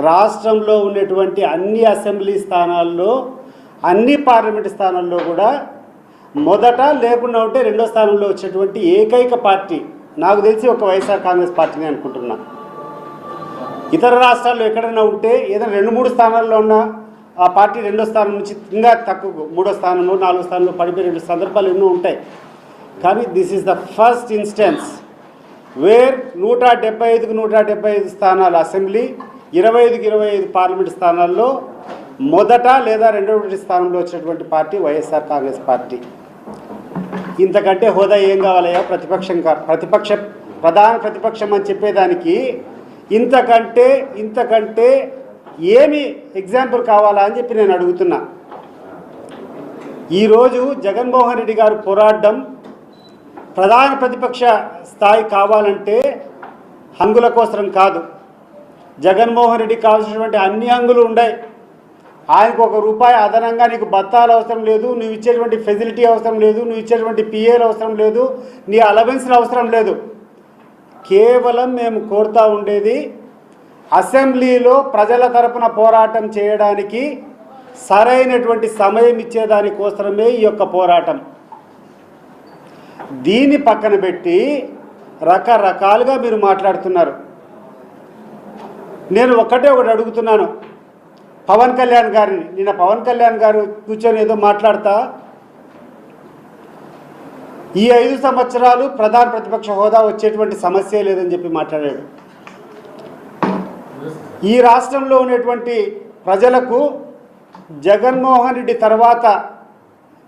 రాష్ట్రంలో ఉన్నటువంటి అన్ని అసెంబ్లీ స్థానాల్లో అన్ని పార్లమెంటు స్థానాల్లో కూడా మొదట లేకుండా ఉంటే రెండో స్థానంలో వచ్చేటువంటి ఏకైక పార్టీ నాకు తెలిసి ఒక వైఎస్ఆర్ కాంగ్రెస్ పార్టీని అనుకుంటున్నా. ఇతర రాష్ట్రాల్లో ఎక్కడైనా ఉంటే ఏదైనా 2-3 స్థానాల్లో ఉన్న ఆ పార్టీ రెండో స్థానం నుంచి ఇంకా తక్కువ మూడో స్థానంలో 4వ స్థానంలో పడిపోయిన సందర్భాలు ఎన్నో ఉంటాయి. కానీ this is the first instance where 175కు 175 స్థానాల అసెంబ్లీ, 25కి 25 పార్లమెంట్ స్థానాల్లో మొదట లేదా రెండవ స్థానంలో వచ్చినటువంటి పార్టీ వైఎస్ఆర్ కాంగ్రెస్ పార్టీ. ఇంతకంటే హోదా ఏం కావాలయ్యా? ప్రధాన ప్రతిపక్షం అని చెప్పేదానికి ఇంతకంటే ఏమి ఎగ్జాంపుల్ కావాలా అని చెప్పి నేను అడుగుతున్నా. ఈరోజు జగన్మోహన్ రెడ్డి గారు పోరాడడం ప్రధాన ప్రతిపక్ష స్థాయి కావాలంటే హంగుల కోసరం కాదు. జగన్మోహన్ రెడ్డికి కావాల్సినటువంటి అన్ని హంగులు ఉన్నాయి. ఆయనకు ₹1 అదనంగా నీకు బత్తాలు అవసరం లేదు, నువ్వు ఇచ్చేటువంటి ఫెసిలిటీ అవసరం లేదు, నువ్వు ఇచ్చేటువంటి పిఏలు అవసరం లేదు, నీ అలవెన్స్లు అవసరం లేదు. కేవలం మేము కోరుతూ ఉండేది అసెంబ్లీలో ప్రజల తరపున పోరాటం చేయడానికి సరైనటువంటి సమయం ఇచ్చేదానికోసమే ఈ యొక్క పోరాటం. దీన్ని పక్కన పెట్టి రకరకాలుగా మీరు మాట్లాడుతున్నారు. నేను ఒకటి అడుగుతున్నాను పవన్ కళ్యాణ్ గారిని. నిన్న పవన్ కళ్యాణ్ గారు కూర్చొని ఏదో మాట్లాడతా ఈ 5 సంవత్సరాలు ప్రధాన ప్రతిపక్ష హోదా వచ్చేటువంటి సమస్య లేదని చెప్పి మాట్లాడాడు. ఈ రాష్ట్రంలో ఉన్నటువంటి ప్రజలకు జగన్మోహన్ రెడ్డి తర్వాత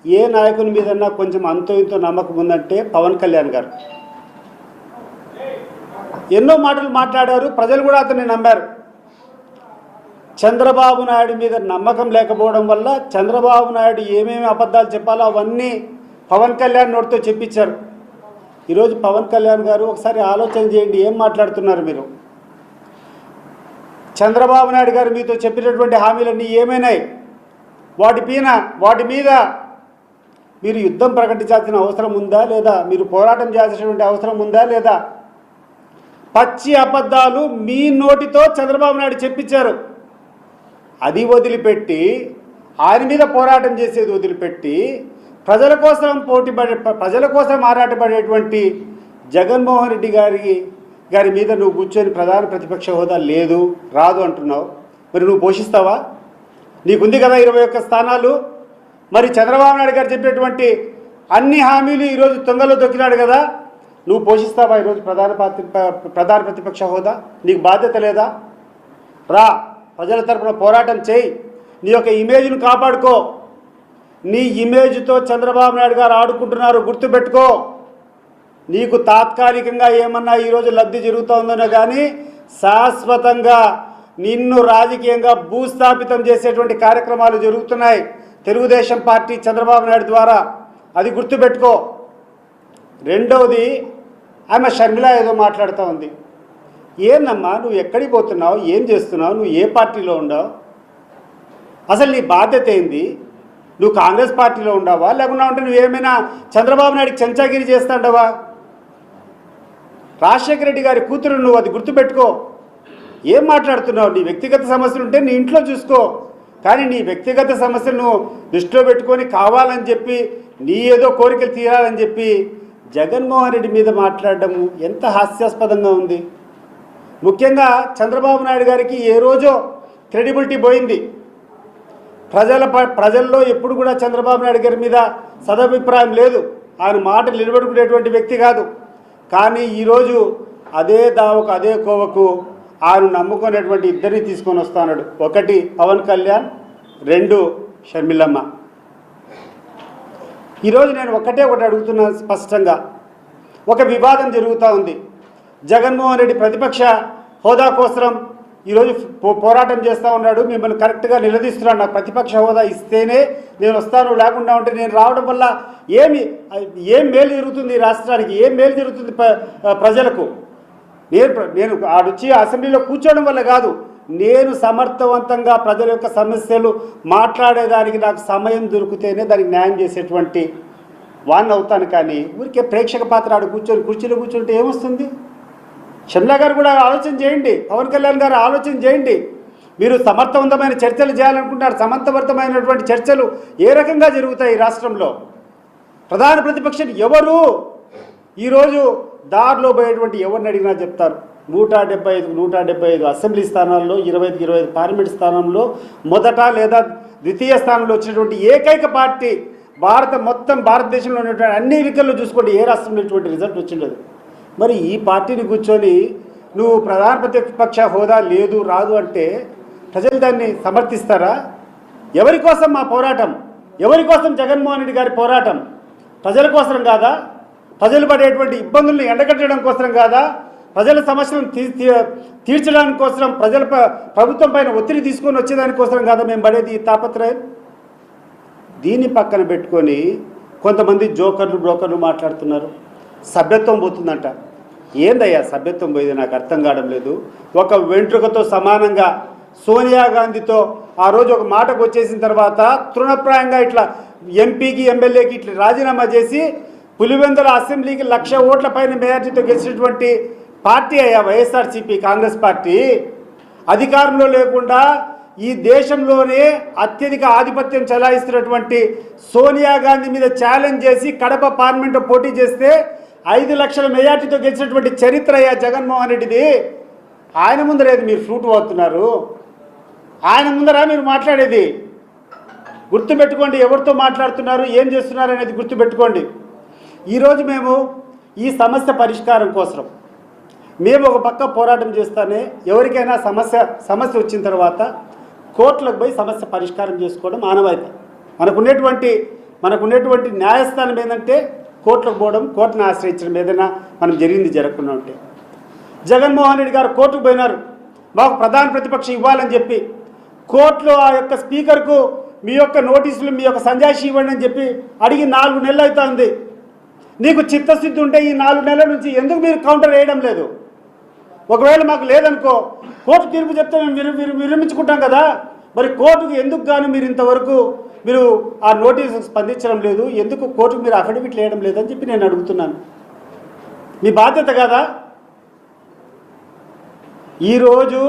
ఏ నాయకుని మీదన్నా కొంచెం అంతో ఇంతో నమ్మకం ఉందంటే పవన్ కళ్యాణ్ గారు. ఎన్నో మాటలు మాట్లాడారు, ప్రజలు కూడా అతన్ని నమ్మారు. చంద్రబాబు నాయుడు మీద నమ్మకం లేకపోవడం వల్ల చంద్రబాబు నాయుడు ఏమేమి అబద్ధాలు చెప్పాలో అవన్నీ పవన్ కళ్యాణ్ నోటితో చెప్పించారు. ఈరోజు పవన్ కళ్యాణ్ గారు ఒకసారి ఆలోచన చేయండి, ఏం మాట్లాడుతున్నారు మీరు? చంద్రబాబు నాయుడు గారు మీతో చెప్పినటువంటి హామీలన్నీ ఏమైనాయి? వాటి మీద మీరు యుద్ధం ప్రకటించాల్సిన అవసరం ఉందా లేదా? మీరు పోరాటం చేయాల్సినటువంటి అవసరం ఉందా లేదా? పచ్చి అబద్ధాలు మీ నోటితో చంద్రబాబు నాయుడు చెప్పించారు. అది వదిలిపెట్టి, ఆయన మీద పోరాటం చేసేది వదిలిపెట్టి, ప్రజల కోసం ఆరాటపడేటువంటి జగన్మోహన్ రెడ్డి గారి మీద నువ్వు కూర్చొని ప్రధాన ప్రతిపక్ష హోదా రాదు అంటున్నావు. మరి నువ్వు పోషిస్తావా? నీకుంది కదా 21 స్థానాలు. మరి చంద్రబాబు నాయుడు గారు చెప్పినటువంటి అన్ని హామీలు ఈరోజు తొంగలో దొక్కినాడు కదా, నువ్వు పోషిస్తావా ఈరోజు ప్రధాన ప్రతిపక్ష హోదా? నీకు బాధ్యత లేదా? రా, ప్రజల తరపున పోరాటం చేయి, నీ యొక్క ఇమేజ్ను కాపాడుకో. నీ ఇమేజ్తో చంద్రబాబు నాయుడు గారు ఆడుకుంటున్నారు, గుర్తుపెట్టుకో. నీకు తాత్కాలికంగా ఏమన్నా ఈరోజు లబ్ధి జరుగుతుందనో కానీ శాశ్వతంగా నిన్ను రాజకీయంగా భూస్థాపితం చేసేటువంటి కార్యక్రమాలు జరుగుతున్నాయి తెలుగుదేశం పార్టీ చంద్రబాబు నాయుడు ద్వారా, అది గుర్తుపెట్టుకో. రెండవది, ఆమె షర్మిల ఏదో మాట్లాడుతూ ఉంది. ఏందమ్మా నువ్వు ఎక్కడికి పోతున్నావు? ఏం చేస్తున్నావు? నువ్వు ఏ పార్టీలో ఉండవు? అసలు నీ బాధ్యత ఏంది? నువ్వు కాంగ్రెస్ పార్టీలో ఉండవా, లేకుండా ఉంటే నువ్వేమైనా చంద్రబాబు నాయుడికి చెంచాగిరి చేస్తాండవా? రాజశేఖర రెడ్డి గారి కూతురు నువ్వు, అది గుర్తుపెట్టుకో. ఏం మాట్లాడుతున్నావు? నీ వ్యక్తిగత సమస్యలు ఉంటే నీ ఇంట్లో చూసుకో, కానీ నీ వ్యక్తిగత సమస్యలను దృష్టిలో పెట్టుకొని కావాలని చెప్పి నీ ఏదో కోరికలు తీరాలని చెప్పి జగన్మోహన్ రెడ్డి మీద మాట్లాడడం ఎంత హాస్యాస్పదంగా ఉంది. ముఖ్యంగా చంద్రబాబు నాయుడు గారికి ఏ రోజో క్రెడిబిలిటీ పోయింది. ప్రజల్లో ఎప్పుడు కూడా చంద్రబాబు నాయుడు గారి మీద సదభిప్రాయం లేదు. ఆయన మాట నిలబెట్టుకునేటువంటి వ్యక్తి కాదు. కానీ ఈరోజు అదే దావకు అదే కోవకు ఆయన నమ్ముకునేటువంటి ఇద్దరిని తీసుకొని వస్తున్నాడు. ఒకటి పవన్ కళ్యాణ్, 2 షర్మిలమ్మ. ఈరోజు నేను ఒకటి అడుగుతున్నాను స్పష్టంగా. ఒక వివాదం జరుగుతూ ఉంది. జగన్మోహన్ రెడ్డి ప్రతిపక్ష హోదా కోసం ఈరోజు పోరాటం చేస్తూ ఉన్నాడు. మిమ్మల్ని కరెక్ట్గా నిలదీస్తున్నాడు. నాకు ప్రతిపక్ష హోదా ఇస్తేనే నేను వస్తాను, లేకుండా ఉంటే నేను రావడం వల్ల ఏం మేలు జరుగుతుంది రాష్ట్రానికి? ఏం మేలు జరుగుతుంది ప్రజలకు? నేను ఆడొచ్చి అసెంబ్లీలో కూర్చోవడం వల్ల కాదు, నేను సమర్థవంతంగా ప్రజల యొక్క సమస్యలు మాట్లాడేదానికి నాకు సమయం దొరికితేనే దానికి న్యాయం చేసేటువంటి వాడిని అవుతాను. కానీ ఊరికే ప్రేక్షక పాత్ర ఆడు కూర్చొని కుర్చీలో కూర్చుంటే ఏమొస్తుంది? షమ్లా గారు కూడా ఆలోచన చేయండి, పవన్ కళ్యాణ్ గారు ఆలోచన చేయండి. మీరు సమర్థవంతమైన చర్చలు చేయాలనుకుంటున్నారు. సమర్థవంతమైనటువంటి చర్చలు ఏ రకంగా జరుగుతాయి ఈ రాష్ట్రంలో? ప్రధాన ప్రతిపక్షం ఎవరు? ఈరోజు దారిలో పోయేటువంటి ఎవరిని అడిగినా చెప్తారు 175 అసెంబ్లీ స్థానాల్లో 25 పార్లమెంట్ స్థానంలో మొదట లేదా ద్వితీయ స్థానంలో వచ్చినటువంటి ఏకైక పార్టీ మొత్తం భారతదేశంలో ఉన్నటువంటి అన్ని ఎన్నికల్లో చూసుకోండి, ఏ రాష్ట్రంలో ఇటువంటి రిజల్ట్ వచ్చిండదు. మరి ఈ పార్టీని కూర్చొని నువ్వు ప్రధాన ప్రతిపక్ష హోదా లేదు రాదు అంటే ప్రజలు దాన్ని సమర్థిస్తారా? ఎవరి కోసం మా పోరాటం? ఎవరి కోసం జగన్మోహన్ రెడ్డి గారి పోరాటం? ప్రజల కోసం కాదా? ప్రజలు పడేటువంటి ఇబ్బందుల్ని ఎండగట్టడం కోసం కాదా? ప్రజల సమస్యలను తీర్చడానికి కోసం, ప్రభుత్వం పైన ఒత్తిడి తీసుకొని వచ్చేదానికోసం కాదా మేము పడేది ఈ తాపత్రయం? దీన్ని పక్కన పెట్టుకొని కొంతమంది బ్రోకర్లు మాట్లాడుతున్నారు. సభ్యత్వం పోతుందంట. ఏందయ్యా సభ్యత్వం పోయేది? నాకు అర్థం కావడం లేదు. ఒక వెంట్రుకతో సమానంగా సోనియా గాంధీతో ఆ రోజు ఒక మాటకు వచ్చేసిన తర్వాత తృణప్రాయంగా ఇట్లా ఎంపీకి ఎమ్మెల్యేకి ఇట్లా రాజీనామా చేసి పులివెందుల అసెంబ్లీకి 1,00,000 ఓట్ల పైన మెజార్టీతో గెలిచినటువంటి పార్టీ అయ్యా వైఎస్ఆర్సీపీ, కాంగ్రెస్ పార్టీ. అధికారంలో లేకుండా ఈ దేశంలోనే అత్యధిక ఆధిపత్యం చెలాయిస్తున్నటువంటి సోనియా గాంధీ మీద ఛాలెంజ్ చేసి కడప పార్లమెంట్లో పోటీ చేస్తే 5 లక్షల మెజార్టీతో గెలిచినటువంటి చరిత్ర అయ్యా జగన్మోహన్ రెడ్డిది. ఆయన ముందరేది మీరు ఫ్రూట్ పోతున్నారు? ఆయన ముందరా మీరు మాట్లాడేది? గుర్తుపెట్టుకోండి, ఎవరితో మాట్లాడుతున్నారు, ఏం చేస్తున్నారు అనేది గుర్తుపెట్టుకోండి. ఈరోజు మేము ఈ సమస్య పరిష్కారం కోసం మేము ఒక పక్క పోరాటం చేస్తానే, ఎవరికైనా సమస్య వచ్చిన తర్వాత కోర్టులకు పోయి సమస్య పరిష్కారం చేసుకోవడం ఆనవాయితీ. మనకున్నటువంటి న్యాయస్థానం ఏంటంటే కోర్టులకు పోవడం, కోర్టును ఆశ్రయించడం. ఏదైనా మనం జరగకుండా ఉంటే జగన్మోహన్ రెడ్డి గారు కోర్టుకు పోయినారు, మాకు ప్రధాన ప్రతిపక్షం ఇవ్వాలని చెప్పి. కోర్టులో ఆ యొక్క స్పీకర్కు మీ యొక్క నోటీసులు, మీ యొక్క సంజాయిషి ఇవ్వండి అని చెప్పి అడిగి 4 నెలలు అవుతుంది. నీకు చిత్తశుద్ధి ఉంటే ఈ 4 నెలల నుంచి ఎందుకు మీరు కౌంటర్ వేయడం లేదు? ఒకవేళ మాకు లేదనుకో, కోర్టు తీర్పు చెప్తే మేము విరమించుకుంటాం కదా. మరి కోర్టుకు ఎందుకు గాను మీరు ఇంతవరకు ఆ నోటీసు స్పందించడం లేదు? ఎందుకు కోర్టుకు మీరు అఫిడవిట్ వేయడం లేదని చెప్పి నేను అడుగుతున్నాను. మీ బాధ్యత కదా. ఈరోజు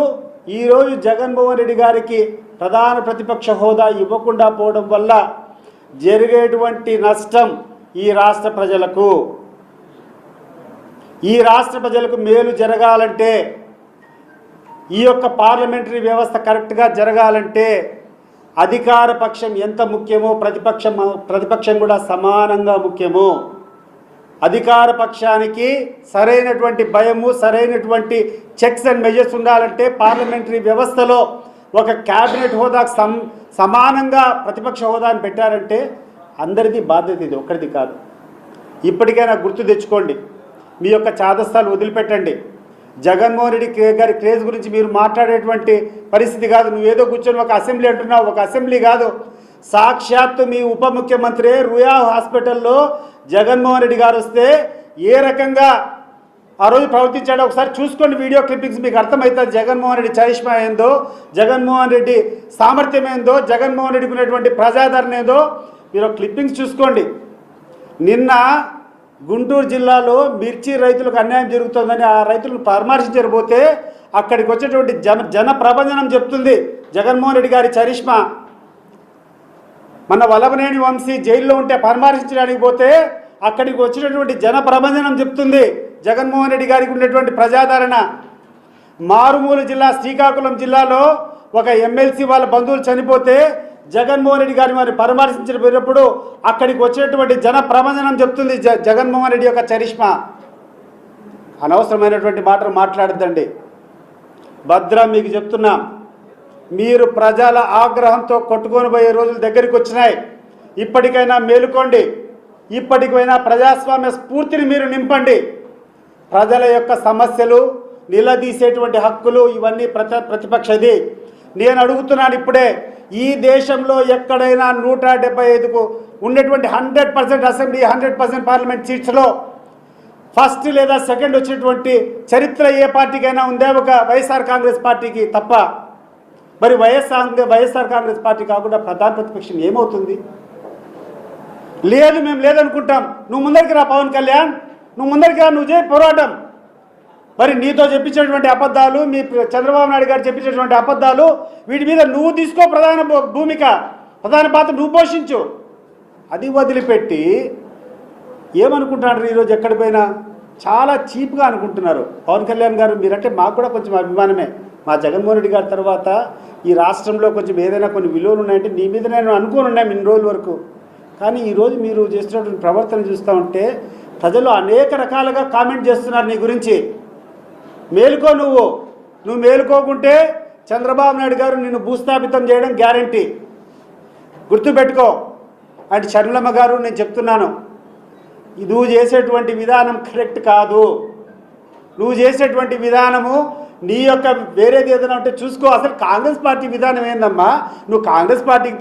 జగన్మోహన్ రెడ్డి గారికి ప్రధాన ప్రతిపక్ష హోదా ఇవ్వకుండా పోవడం వల్ల జరిగేటువంటి నష్టం ఈ రాష్ట్ర ప్రజలకు మేలు జరగాలంటే, ఈ యొక్క పార్లమెంటరీ వ్యవస్థ కరెక్ట్గా జరగాలంటే అధికార పక్షం ఎంత ముఖ్యమో ప్రతిపక్షం కూడా సమానంగా ముఖ్యము. అధికార పక్షానికి సరైనటువంటి భయము, సరైనటువంటి చెక్స్ అండ్ మెజర్స్ ఉండాలంటే పార్లమెంటరీ వ్యవస్థలో ఒక క్యాబినెట్ హోదాకు సమానంగా ప్రతిపక్ష హోదాను పెట్టారంటే అందరిది బాధ్యత, ఇది ఒక్కరిది కాదు. ఇప్పటికైనా గుర్తు తెచ్చుకోండి, మీ యొక్క చాదస్తాలు వదిలిపెట్టండి. జగన్మోహన్ రెడ్డి గారి క్రేజ్ గురించి మీరు మాట్లాడేటువంటి పరిస్థితి కాదు. నువ్వేదో కూర్చొని ఒక అసెంబ్లీ అంటున్నావు, ఒక అసెంబ్లీ కాదు. సాక్షాత్తు మీ ఉప ముఖ్యమంత్రి రుయా హాస్పిటల్లో జగన్మోహన్ రెడ్డి గారు వస్తే ఏ రకంగా ఆ రోజు ప్రవర్తించాడో ఒకసారి చూసుకోండి. వీడియో క్లిప్పింగ్స్ మీకు అర్థమవుతుంది. జగన్మోహన్ రెడ్డి చరిష్మా ఏందో, జగన్మోహన్ రెడ్డి సామర్థ్యం ఏందో, జగన్మోహన్ రెడ్డికి ఉన్నటువంటి ప్రజాదరణ ఏందో మీరు క్లిప్పింగ్స్ చూసుకోండి. నిన్న గుంటూరు జిల్లాలో మిర్చి రైతులకు అన్యాయం జరుగుతుందని ఆ రైతులను పరామర్శించకపోతే అక్కడికి వచ్చేటువంటి జన ప్రభంజనం చెప్తుంది జగన్మోహన్ రెడ్డి గారి చరిష్మా. మన వల్లభనేని వంశీ జైల్లో ఉంటే పరామర్శించడానికి పోతే అక్కడికి వచ్చినటువంటి జన ప్రభంజనం చెప్తుంది జగన్మోహన్ రెడ్డి గారికి ఉన్నటువంటి ప్రజాదరణ. మారుమూల జిల్లా శ్రీకాకుళం జిల్లాలో ఒక ఎమ్మెల్సీ వాళ్ళ బంధువులు చనిపోతే జగన్మోహన్ రెడ్డి గారిని మరి పరామర్శించినప్పుడు అక్కడికి వచ్చినటువంటి జన ప్రభంజనం చెప్తుంది జగన్మోహన్ రెడ్డి యొక్క చరిష్మా. అనవసరమైనటువంటి మాటలు మాట్లాడద్దండి. భద్రం మీకు చెప్తున్నాం, మీరు ప్రజల ఆగ్రహంతో కొట్టుకొని పోయే రోజులు దగ్గరికి వచ్చినాయి. ఇప్పటికైనా మేలుకోండి. ఇప్పటికైనా ప్రజాస్వామ్య స్ఫూర్తిని మీరు నింపండి. ప్రజల యొక్క సమస్యలు నిలదీసేటువంటి హక్కులు ఇవన్నీ ప్రతిపక్షది. నేను అడుగుతున్నాను ఇప్పుడే, ఈ దేశంలో ఎక్కడైనా 175కు ఉన్నటువంటి 100% అసెంబ్లీ 100% పార్లమెంట్ సీట్స్లో ఫస్ట్ లేదా సెకండ్ వచ్చినటువంటి చరిత్ర ఏ పార్టీకైనా ఉందే? ఒక వైఎస్ఆర్ కాంగ్రెస్ పార్టీకి తప్ప. మరి వైఎస్ఆర్ కాంగ్రెస్ పార్టీ కాకుండా ప్రధాన ప్రతిపక్షం ఏమవుతుంది? లేదు, మేము లేదనుకుంటాం. నువ్వు ముందరికి రా పవన్ కళ్యాణ్, నువ్వు ముందరికి రా, నువ్వు చేయి పోరాటం. మరి నీతో చెప్పించినటువంటి అబద్ధాలు, మీ చంద్రబాబు నాయుడు గారు చెప్పించినటువంటి అబద్ధాలు, వీటి మీద నువ్వు తీసుకో ప్రధాన భూమిక, ప్రధాన పాత్ర నువ్వు పోషించు. అది వదిలిపెట్టి ఏమనుకుంటున్నారు ఈరోజు ఎక్కడి పోయినా చాలా చీప్గా అనుకుంటున్నారు. పవన్ కళ్యాణ్ గారు మీరంటే మాకు కూడా కొంచెం అభిమానమే. మా జగన్మోహన్ రెడ్డి గారి తర్వాత ఈ రాష్ట్రంలో కొంచెం ఏదైనా కొన్ని విలువలు ఉన్నాయంటే నీ మీద నేను అనుకోని ఉన్నాను ఇన్ని రోజుల వరకు. కానీ ఈరోజు మీరు చేస్తున్నటువంటి ప్రవర్తన చూస్తూ ఉంటే ప్రజలు అనేక రకాలుగా కామెంట్ చేస్తున్నారు నీ గురించి. మేలుకో, నువ్వు మేలుకోకుంటే చంద్రబాబు నాయుడు గారు నిన్ను భూస్థాపితం చేయడం గ్యారంటీ, గుర్తుపెట్టుకో. అంటే షర్మిలమ్మ గారు నేను చెప్తున్నాను, నువ్వు చేసేటువంటి విధానం కరెక్ట్ కాదు. నువ్వు చేసేటువంటి విధానము నీ యొక్క వేరేది ఏదైనా ఉంటే చూసుకో. అసలు కాంగ్రెస్ పార్టీ విధానం ఏందమ్మా? నువ్వు కాంగ్రెస్ పార్టీకి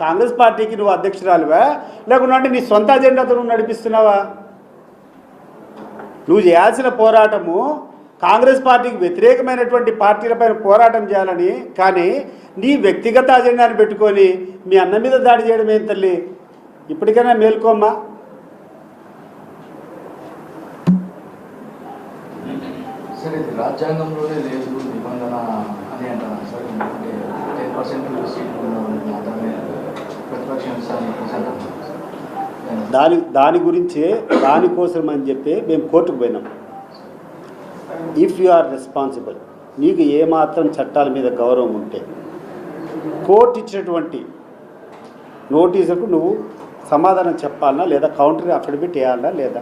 కాంగ్రెస్ పార్టీకి నువ్వు అధ్యక్షురాలువా, లేకుంటే నీ సొంత అజెండాతో నువ్వు నడిపిస్తున్నావా? నువ్వు చేయాల్సిన పోరాటము కాంగ్రెస్ పార్టీకి వ్యతిరేకమైనటువంటి పార్టీలపైన పోరాటం చేయాలని, కానీ నీ వ్యక్తిగత అజెండాను పెట్టుకొని మీ అన్న మీద దాడి చేయడం ఏం తల్లి? ఇప్పటికైనా మేల్కోమ్మా. సార్, ఇది రాజ్యాంగంలోనే లేదు నిబంధన అని అంటున్నారు సార్. అంటే 10% సీట్లు మాత్రమే ప్రతిపక్షం దాని గురించే దానికోసం అని చెప్పి మేము కోర్టుకు పోయినాం. ఇఫ్ యు ఆర్ రెస్పాన్సిబుల్, నీకు ఏమాత్రం చట్టాల మీద గౌరవం ఉంటే కోర్టు ఇచ్చినటువంటి నోటీసుకు నువ్వు సమాధానం చెప్పాలన్నా లేదా కౌంటర్ అఫిడవిట్ వేయాలన్నా లేదా?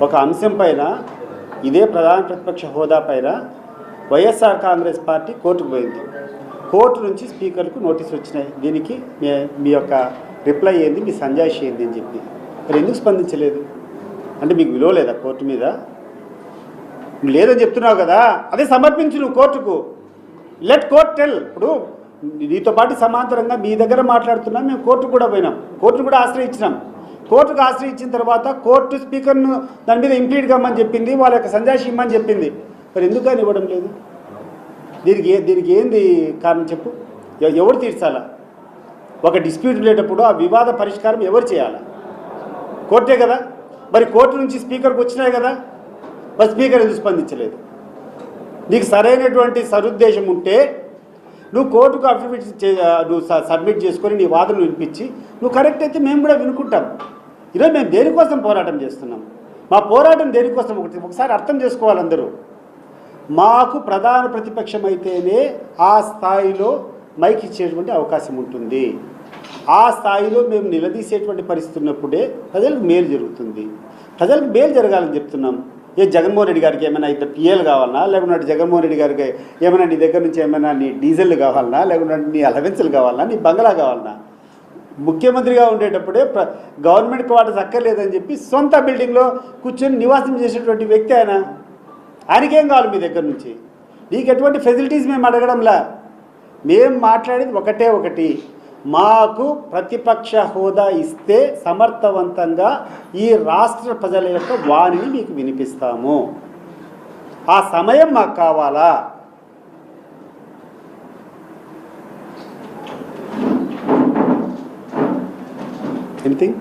ఒక అంశం పైన ఇదే ప్రధాన ప్రతిపక్ష హోదా పైన వైఎస్ఆర్ కాంగ్రెస్ పార్టీ కోర్టుకు పోయింది. కోర్టు నుంచి స్పీకర్కు నోటీసులు వచ్చినాయి. దీనికి మీ యొక్క రిప్లై ఏంది, మీ సంజాయిషి ఏంది అని చెప్పి. మరి ఎందుకు స్పందించలేదు? అంటే మీకు విలువ లేదా కోర్టు మీద? లేదని చెప్తున్నావు కదా, అదే సమర్పించు నువ్వు కోర్టుకు. Let court tell. ఇప్పుడు నీతో పాటు సమాంతరంగా మీ దగ్గర మాట్లాడుతున్నాం, మేము కోర్టుకు కూడా పోయినాం, కోర్టును కూడా ఆశ్రయించినాం. కోర్టుకు ఆశ్రయించిన తర్వాత కోర్టు స్పీకర్ను దాని మీద ఇంప్లీట్ కమ్మని చెప్పింది, వాళ్ళ యొక్క సంజాయిషి ఇమ్మని చెప్పింది. మరి ఎందుకు అని ఇవ్వడం లేదు? దీనికి ఏంది కారణం చెప్పు? ఎవరు తీర్చాలా? ఒక డిస్ప్యూట్ ఉండేటప్పుడు ఆ వివాద పరిష్కారం ఎవరు చేయాలా? కోర్టే కదా. మరి కోర్టు నుంచి స్పీకర్కి వచ్చినాయి కదా, మరి స్పీకర్ ఎందుకు స్పందించలేదు? నీకు సరైనటువంటి సదుద్దేశం ఉంటే నువ్వు కోర్టుకు అఫిడవిట్ నువ్వు సబ్మిట్ చేసుకొని నీ వాదన వినిపించి నువ్వు కరెక్ట్ అయితే మేము కూడా వినుకుంటాం. ఈరోజు మేము దేనికోసం పోరాటం చేస్తున్నాం? మా పోరాటం దేనికోసం ఒకసారి అర్థం చేసుకోవాలి అందరూ. మాకు ప్రధాన ప్రతిపక్షం అయితేనే ఆ స్థాయిలో మైక్ ఇచ్చేటువంటి అవకాశం ఉంటుంది. ఆ స్థాయిలో మేము నిలదీసేటువంటి పరిస్థితి ఉన్నప్పుడే ప్రజలకు మేలు జరుగుతుంది. ప్రజలకు మేలు జరగాలని చెప్తున్నాం. జగన్మోహన్ రెడ్డి గారికి ఏమైనా ఇద్దరు పిఏలు కావాలన్నా, లేకుంటే జగన్మోహన్ రెడ్డి గారికి ఏమైనా నీ దగ్గర నుంచి ఏమైనా నీ డీజిల్ కావాలన్నా, లేకుంటే నీ అలవెన్సులు కావాలన్నా, నీ బంగ్లా కావాలన్నా, ముఖ్యమంత్రిగా ఉండేటప్పుడే గవర్నమెంట్ క్వార్టర్స్ అక్కర్లేదని చెప్పి సొంత బిల్డింగ్లో కూర్చొని నివాసం చేసేటువంటి వ్యక్తి ఆయన. ఆయనకేం కావాలి మీ దగ్గర నుంచి? నీకు ఎటువంటి ఫెసిలిటీస్ మేము అడగడంలా. మేము మాట్లాడేది ఒకటి, మాకు ప్రతిపక్ష హోదా ఇస్తే సమర్థవంతంగా ఈ రాష్ట్ర ప్రజల యొక్క వాణిని మీకు వినిపిస్తాము. ఆ సమయం మాకు కావాలా? ఎనీథింగ్